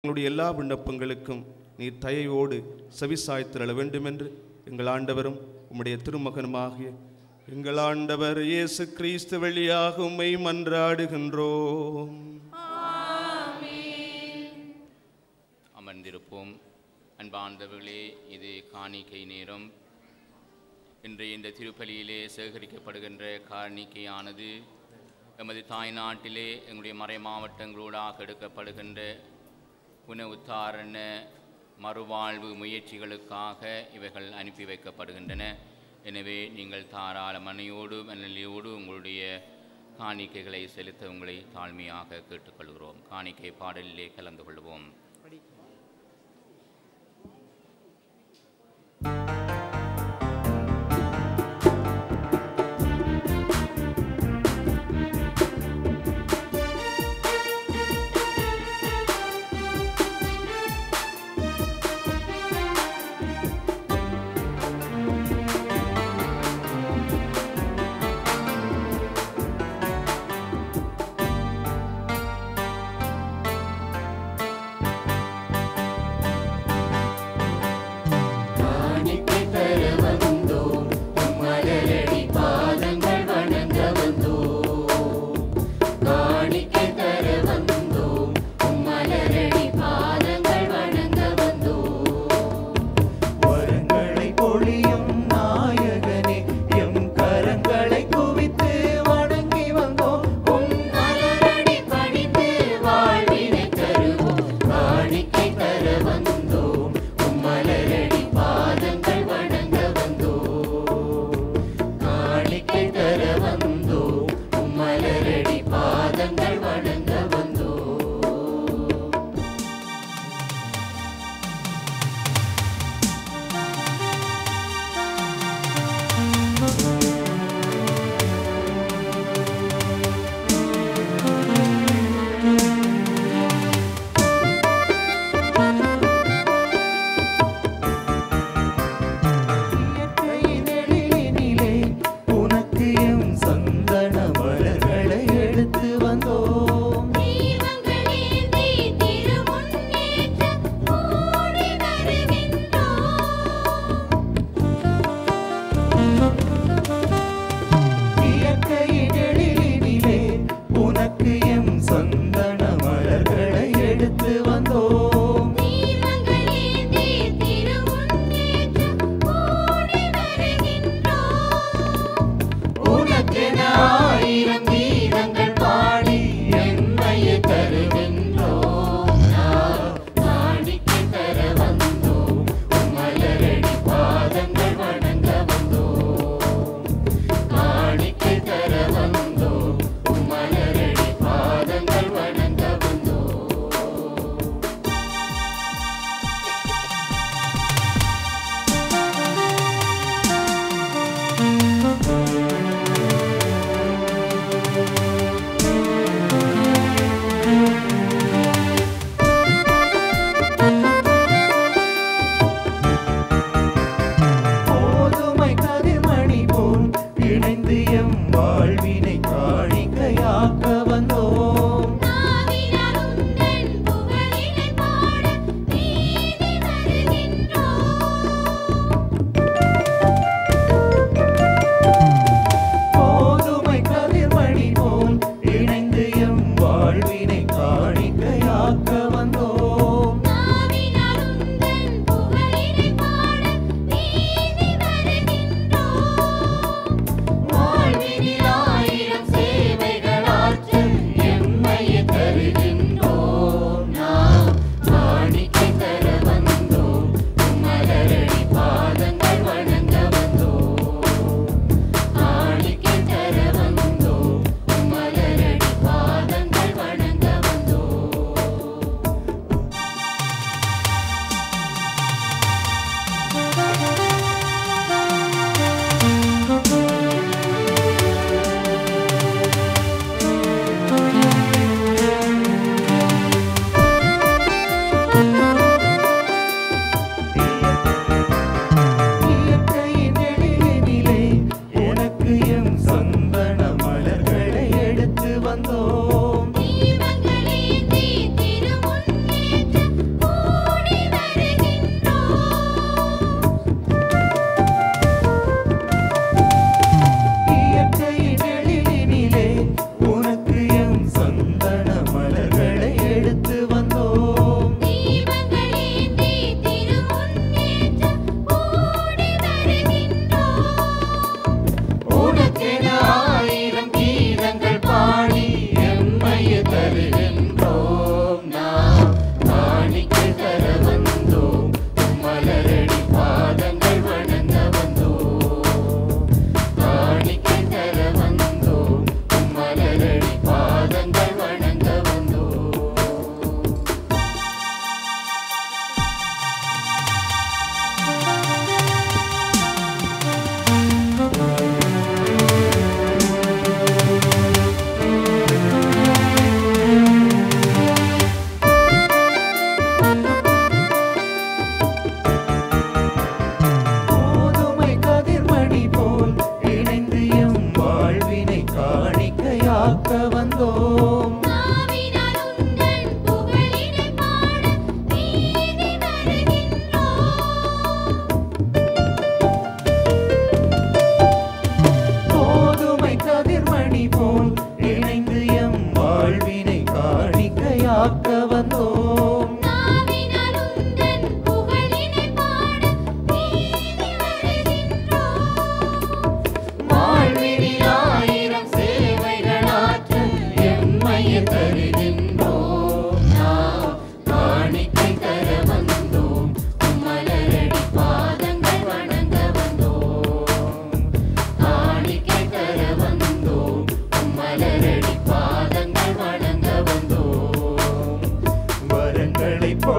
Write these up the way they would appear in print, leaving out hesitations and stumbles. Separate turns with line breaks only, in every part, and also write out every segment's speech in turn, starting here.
எங்களுடைய எல்லா விண்ணப்பங்களுக்கும் நீர் தயையோடு செவிசாய்த்திரள வேண்டுமென்று எங்கள் ஆண்டவரும் உம்முடைய திருமகனுமாகிய எங்கள் ஆண்டவர் இயேசு கிறிஸ்து வழியாக உம்மை மன்றாடுகின்றோம்.
அமர்ந்திருப்போம். அன்பார்ந்தவர்களே, இது காணிக்கை நேரம். இன்றைய இந்த திருப்பலியிலே சேகரிக்கப்படுகின்ற காணிக்கையானது எமது தாய்நாட்டிலே எங்களுடைய மறை மாவட்டங்களூடாக எடுக்கப்படுகின்ற புனவுத்தாரண மறுவாழ்வு முயற்சிகளுக்காக இவைகள் அனுப்பி வைக்கப்படுகின்றன. எனவே நீங்கள் தாராள மனையோடு மனநிலையோடு உங்களுடைய காணிக்கைகளை செலுத்த உங்களை தாழ்மையாக கேட்டுக்கொள்கிறோம். காணிக்கை பாடலிலே கலந்து கொள்வோம்.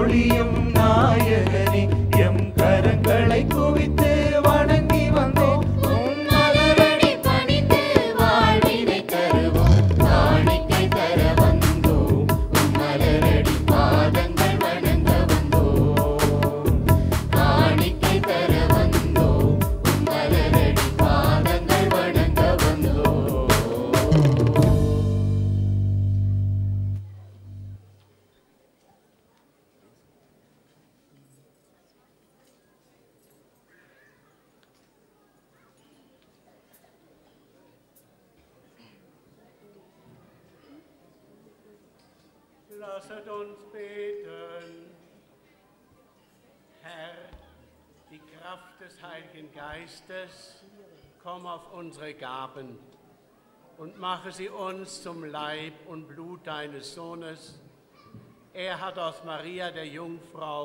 பொழியும் நாயகனே எம் கரங்களை குவித்து வணங்கி வந்தோம்
உம் மலரடி பணிந்து வாழ்வினை தருவோம் காணிக்கை தர வந்தோம் உம் மலரடி பாதங்கள் வணங்க வந்தோம் காணிக்கை தர வந்தோம் உம் மலரடி பாதங்கள் வணங்க வந்தோம்.
Lasset uns beten. Herr, die Kraft des Heiligen Geistes, komm auf unsere Gaben und mache sie uns zum Leib und Blut deines Sohnes. Er hat aus Maria, der Jungfrau,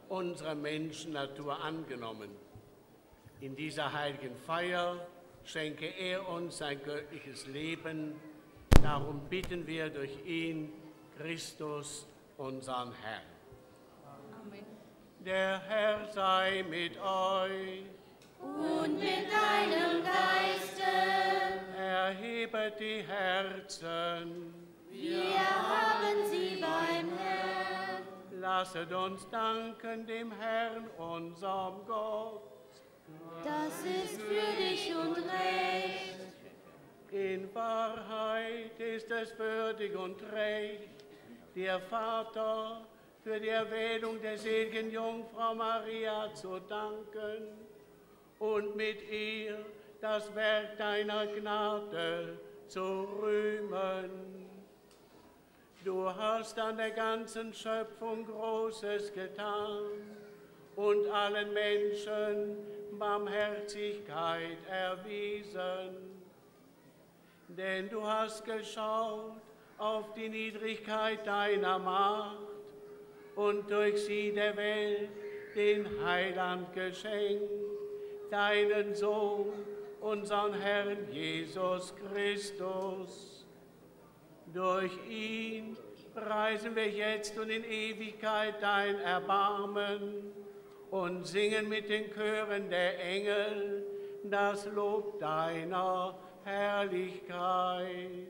unsere Menschennatur angenommen. In dieser heiligen Feier schenke er uns sein göttliches Leben. Darum bitten wir durch ihn, Christus, unseren Herrn.
Amen.
Der Herr sei mit euch.
Und mit deinem Geiste,
Erhebet die Herzen.
wir haben sie beim Herrn.
Lasset uns danken dem Herrn, unserem Gott.
Das ist für dich und recht.
In Wahrheit ist es würdig und recht, dir Vater für die Erwählung der seligen Jungfrau Maria zu danken und mit ihr das Werk deiner Gnade zu rühmen. Du hast an der ganzen Schöpfung Großes getan und allen Menschen Barmherzigkeit erwiesen. Denn du hast geschaut auf die Niedrigkeit deiner Macht und durch sie der Welt den Heiland geschenkt, deinen Sohn, unseren Herrn Jesus Christus. Durch ihn preisen wir jetzt und in Ewigkeit dein Erbarmen und singen mit den Chören der Engel das Lob deiner Herrlichkeit.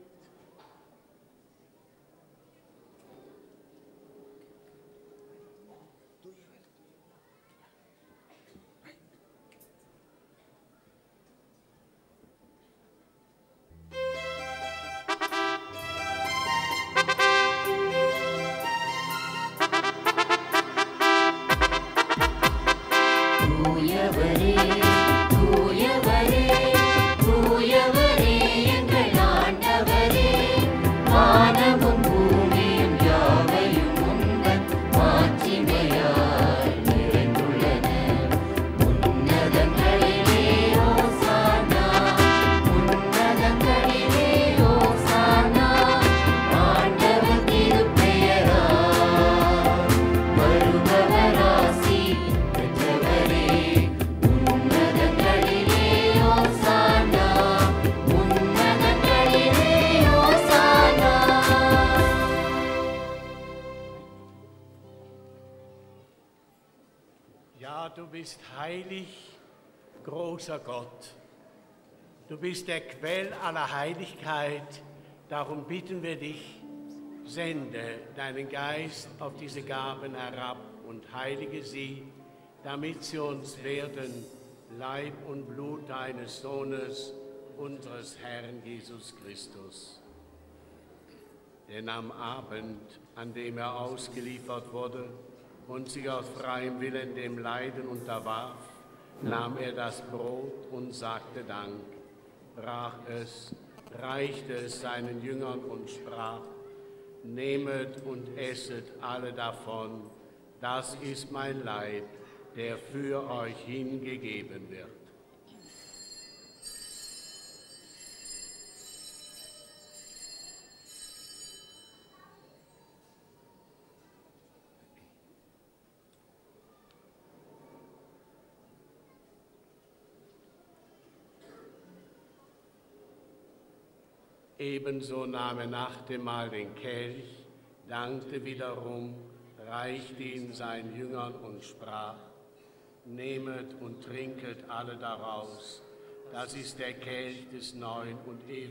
தூயவரே தூயவரே தூயவரே எங்கள் ஆண்டவரே, வானமும் பூமியும் யாவையும் உந்தன் மாட்சிமையால் நிறைந்துள்ளன. உன்னதங்களிலே ஓசானா, உன்னதங்களிலே ஓசானா, ஆண்டவர் திருப்பெயரால் வருபவர் ஆசி பெற்றவரே. உன்னதங்களிலே ஓசானா, உன்னதங்களிலே ஓசானா.
Ja, du bist heilig, großer Gott. Du bist der Quell aller Heiligkeit. Darum bitten wir dich, sende deinen Geist auf diese Gaben herab und heilige sie, damit sie uns werden, Leib und Blut deines Sohnes, unseres Herrn Jesus Christus. Denn am Abend, an dem er ausgeliefert wurde und sich aus freiem Willen dem Leiden unterwarf, nahm er das Brot und sagte Dank, brach es, reichte es seinen Jüngern und sprach: Nehmet und esset alle davon, das ist mein Leib, der für euch hingegeben wird. Ebenso nahm er nach dem Mahl den Kelch, dankte wiederum, reichte ihn seinen Jüngern und sprach: Nehmet und trinket alle daraus, das ist der Kelch des neuen und ewigen